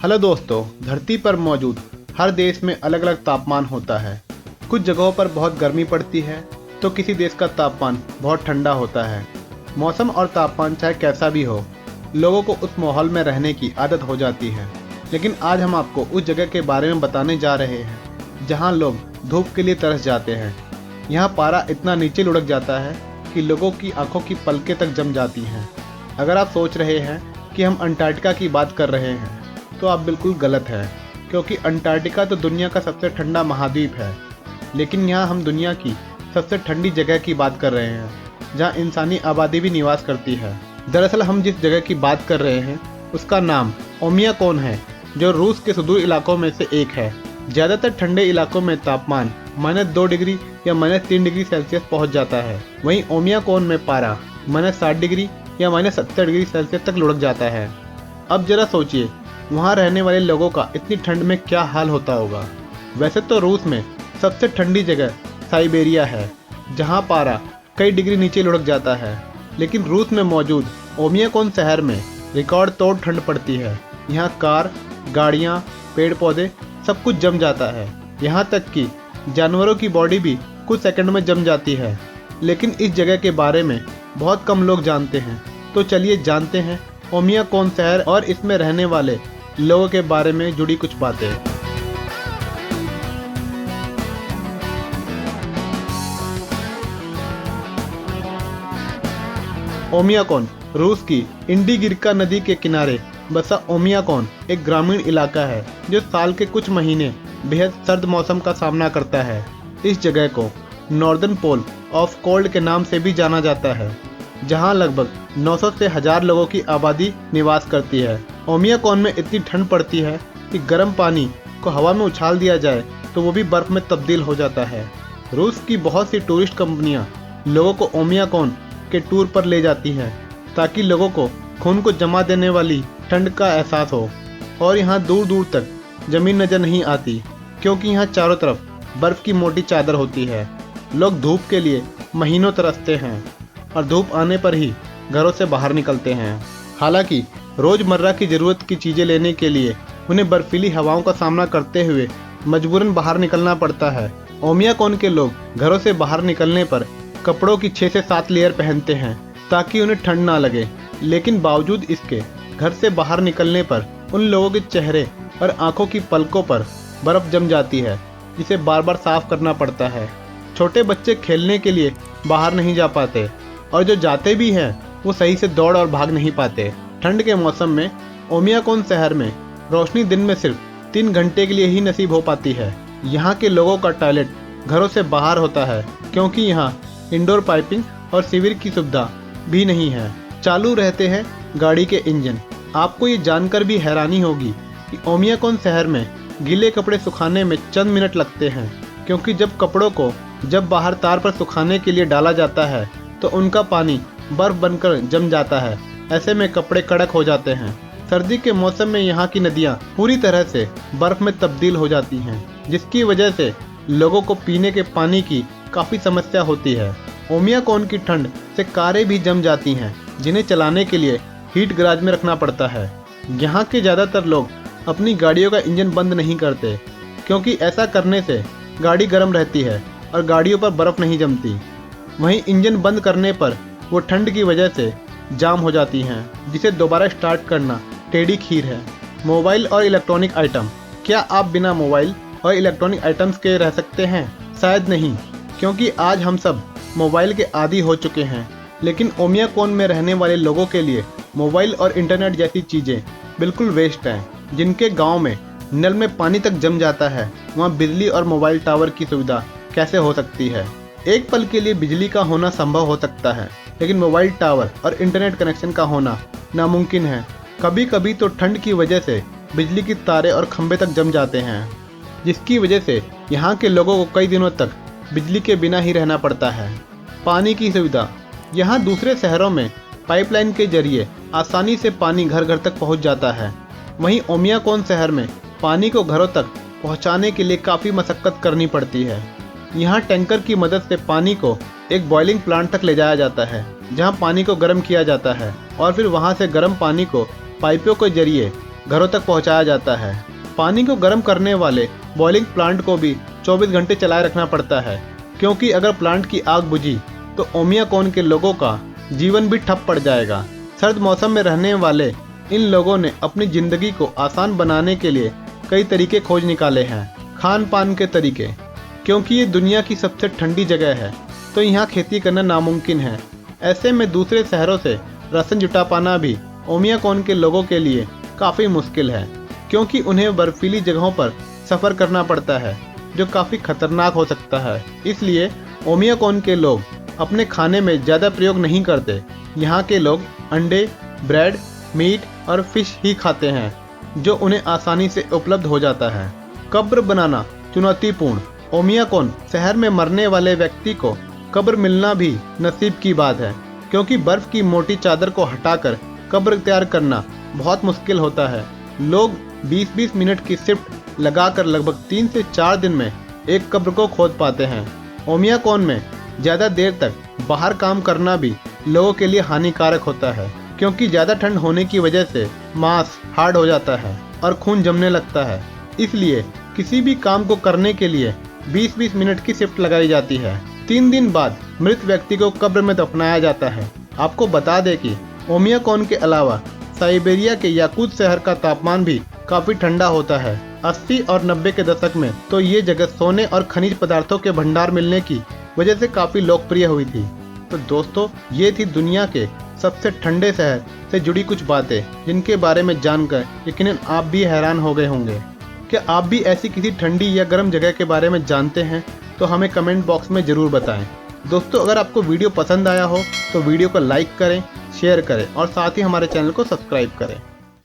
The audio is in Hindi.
हेलो दोस्तों, धरती पर मौजूद हर देश में अलग अलग तापमान होता है। कुछ जगहों पर बहुत गर्मी पड़ती है तो किसी देश का तापमान बहुत ठंडा होता है। मौसम और तापमान चाहे कैसा भी हो, लोगों को उस माहौल में रहने की आदत हो जाती है। लेकिन आज हम आपको उस जगह के बारे में बताने जा रहे हैं जहां लोग धूप के लिए तरस जाते हैं। यहाँ पारा इतना नीचे लुढ़क जाता है कि लोगों की आंखों की पलकें तक जम जाती हैं। अगर आप सोच रहे हैं कि हम अंटार्कटिका की बात कर रहे हैं तो आप बिल्कुल गलत हैं, क्योंकि अंटार्कटिका तो दुनिया का सबसे ठंडा महाद्वीप है। लेकिन यहाँ हम दुनिया की सबसे ठंडी जगह की बात कर रहे हैं जहाँ इंसानी आबादी भी निवास करती है। दरअसल हम जिस जगह की बात कर रहे हैं उसका नाम ओमियाकोन है, जो रूस के सुदूर इलाकों में से एक है। ज़्यादातर ठंडे इलाकों में तापमान -2 डिग्री या -3 डिग्री सेल्सियस पहुँच जाता है। वहीं ओमियाकोन में पारा -60 डिग्री या -70 डिग्री सेल्सियस तक लुढ़क जाता है। अब जरा सोचिए, वहाँ रहने वाले लोगों का इतनी ठंड में क्या हाल होता होगा। वैसे तो रूस में सबसे ठंडी जगह साइबेरिया है, जहाँ पारा कई डिग्री नीचे लुढ़क जाता है। लेकिन रूस में मौजूद ओमियाकोन शहर में रिकॉर्ड तोड़ ठंड पड़ती है। यहाँ कार, गाड़ियाँ, पेड़ पौधे सब कुछ जम जाता है। यहाँ तक कि जानवरों की बॉडी भी कुछ सेकंड में जम जाती है। लेकिन इस जगह के बारे में बहुत कम लोग जानते हैं। तो चलिए जानते हैं ओमियाकोन शहर और इसमें रहने वाले लोगों के बारे में जुड़ी कुछ बातें। ओमियाकोन रूस की इंडिगिरका नदी के किनारे बसा ओमियाकोन एक ग्रामीण इलाका है जो साल के कुछ महीने बेहद सर्द मौसम का सामना करता है। इस जगह को नॉर्दर्न पोल ऑफ कोल्ड के नाम से भी जाना जाता है, जहां लगभग 900 से 1000 लोगों की आबादी निवास करती है। ओमियाकोन में इतनी ठंड पड़ती है कि गर्म पानी को हवा में उछाल दिया जाए तो वो भी बर्फ में तब्दील हो जाता है। रूस की बहुत सी टूरिस्ट कंपनियां लोगों को ओमियाकोन के टूर पर ले जाती हैं ताकि लोगों को खून को जमा देने वाली ठंड का एहसास हो। और यहाँ दूर दूर तक ज़मीन नज़र नहीं आती, क्योंकि यहाँ चारों तरफ बर्फ़ की मोटी चादर होती है। लोग धूप के लिए महीनों तरसते हैं और धूप आने पर ही घरों से बाहर निकलते हैं। हालांकि रोज़मर्रा की ज़रूरत की चीज़ें लेने के लिए उन्हें बर्फीली हवाओं का सामना करते हुए मजबूरन बाहर निकलना पड़ता है। ओमियाकोन के लोग घरों से बाहर निकलने पर कपड़ों की 6 से 7 लेयर पहनते हैं ताकि उन्हें ठंड ना लगे। लेकिन बावजूद इसके घर से बाहर निकलने पर उन लोगों के चेहरे और आंखों की पलकों पर बर्फ़ जम जाती है, जिसे बार बार साफ करना पड़ता है। छोटे बच्चे खेलने के लिए बाहर नहीं जा पाते और जो जाते भी हैं वो सही से दौड़ और भाग नहीं पाते। ठंड के मौसम में ओमियाकोन शहर में रोशनी दिन में सिर्फ 3 घंटे के लिए ही नसीब हो पाती है। यहाँ के लोगों का टॉयलेट घरों से बाहर होता है, क्योंकि यहाँ इंडोर पाइपिंग और सीवर की सुविधा भी नहीं है। चालू रहते हैं गाड़ी के इंजन। आपको ये जानकर भी हैरानी होगी कि ओमियाकोन शहर में गीले कपड़े सुखाने में चंद मिनट लगते हैं, क्योंकि जब कपड़ों को बाहर तार पर सुखाने के लिए डाला जाता है तो उनका पानी बर्फ बनकर जम जाता है। ऐसे में कपड़े कड़क हो जाते हैं। सर्दी के मौसम में यहाँ की नदियाँ पूरी तरह से बर्फ में तब्दील हो जाती हैं, जिसकी वजह से लोगों को पीने के पानी की काफ़ी समस्या होती है। ओमियाकोन की ठंड से कारें भी जम जाती हैं, जिन्हें चलाने के लिए हीट गैराज में रखना पड़ता है। यहाँ के ज़्यादातर लोग अपनी गाड़ियों का इंजन बंद नहीं करते, क्योंकि ऐसा करने से गाड़ी गर्म रहती है और गाड़ियों पर बर्फ़ नहीं जमती। वहीं इंजन बंद करने पर वो ठंड की वजह से जाम हो जाती हैं, जिसे दोबारा स्टार्ट करना टेढ़ी खीर है। मोबाइल और इलेक्ट्रॉनिक आइटम। क्या आप बिना मोबाइल और इलेक्ट्रॉनिक आइटम्स के रह सकते हैं? शायद नहीं, क्योंकि आज हम सब मोबाइल के आदी हो चुके हैं। लेकिन ओमियाकोन में रहने वाले लोगों के लिए मोबाइल और इंटरनेट जैसी चीज़ें बिल्कुल वेस्ट हैं। जिनके गांव में नल में पानी तक जम जाता है, वहाँ बिजली और मोबाइल टावर की सुविधा कैसे हो सकती है? एक पल के लिए बिजली का होना संभव हो सकता है, लेकिन मोबाइल टावर और इंटरनेट कनेक्शन का होना नामुमकिन है। कभी कभी तो ठंड की वजह से बिजली की तारें और खंभे तक जम जाते हैं, जिसकी वजह से यहाँ के लोगों को कई दिनों तक बिजली के बिना ही रहना पड़ता है। पानी की सुविधा। यहाँ दूसरे शहरों में पाइपलाइन के जरिए आसानी से पानी घर घर तक पहुँच जाता है। वहीं ओमियाकोन शहर में पानी को घरों तक पहुँचाने के लिए काफ़ी मशक्क़त करनी पड़ती है। यहाँ टैंकर की मदद से पानी को एक बॉइलिंग प्लांट तक ले जाया जाता है, जहाँ पानी को गर्म किया जाता है और फिर वहाँ से गर्म पानी को पाइपों के जरिए घरों तक पहुंचाया जाता है। पानी को गर्म करने वाले बॉइलिंग प्लांट को भी 24 घंटे चलाए रखना पड़ता है, क्योंकि अगर प्लांट की आग बुझी तो ओमियाकॉन के लोगों का जीवन भी ठप पड़ जाएगा। सर्द मौसम में रहने वाले इन लोगों ने अपनी ज़िंदगी को आसान बनाने के लिए कई तरीके खोज निकाले हैं। खान पान के तरीके, क्योंकि ये दुनिया की सबसे ठंडी जगह है तो यहाँ खेती करना नामुमकिन है। ऐसे में दूसरे शहरों से राशन जुटा पाना भी ओमियाकॉन के लोगों के लिए काफ़ी मुश्किल है, क्योंकि उन्हें बर्फीली जगहों पर सफ़र करना पड़ता है जो काफ़ी खतरनाक हो सकता है। इसलिए ओमियाकॉन के लोग अपने खाने में ज़्यादा प्रयोग नहीं करते। यहाँ के लोग अंडे, ब्रेड, मीट और फिश ही खाते हैं, जो उन्हें आसानी से उपलब्ध हो जाता है। कब्र बनाना चुनौतीपूर्ण। ओमियाकॉन शहर में मरने वाले व्यक्ति को कब्र मिलना भी नसीब की बात है, क्योंकि बर्फ़ की मोटी चादर को हटाकर कब्र तैयार करना बहुत मुश्किल होता है। लोग 20-20 मिनट की शिफ्ट लगाकर लगभग 3 से 4 दिन में एक कब्र को खोद पाते हैं। ओमियाकॉन में ज़्यादा देर तक बाहर काम करना भी लोगों के लिए हानिकारक होता है, क्योंकि ज़्यादा ठंड होने की वजह से मांस हार्ड हो जाता है और खून जमने लगता है। इसलिए किसी भी काम को करने के लिए 20-20 मिनट की शिफ्ट लगाई जाती है। 3 दिन बाद मृत व्यक्ति को कब्र में दफनाया जाता है। आपको बता दें कि ओमियाकॉन के अलावा साइबेरिया के याकुत शहर का तापमान भी काफ़ी ठंडा होता है। 80 और 90 के दशक में तो ये जगह सोने और खनिज पदार्थों के भंडार मिलने की वजह से काफ़ी लोकप्रिय हुई थी। तो दोस्तों, ये थी दुनिया के सबसे ठंडे शहर से जुड़ी कुछ बातें, जिनके बारे में जानकर यकीनन आप भी हैरान हो गए होंगे। क्या आप भी ऐसी किसी ठंडी या गर्म जगह के बारे में जानते हैं? तो हमें कमेंट बॉक्स में ज़रूर बताएं। दोस्तों, अगर आपको वीडियो पसंद आया हो तो वीडियो को लाइक करें, शेयर करें और साथ ही हमारे चैनल को सब्सक्राइब करें।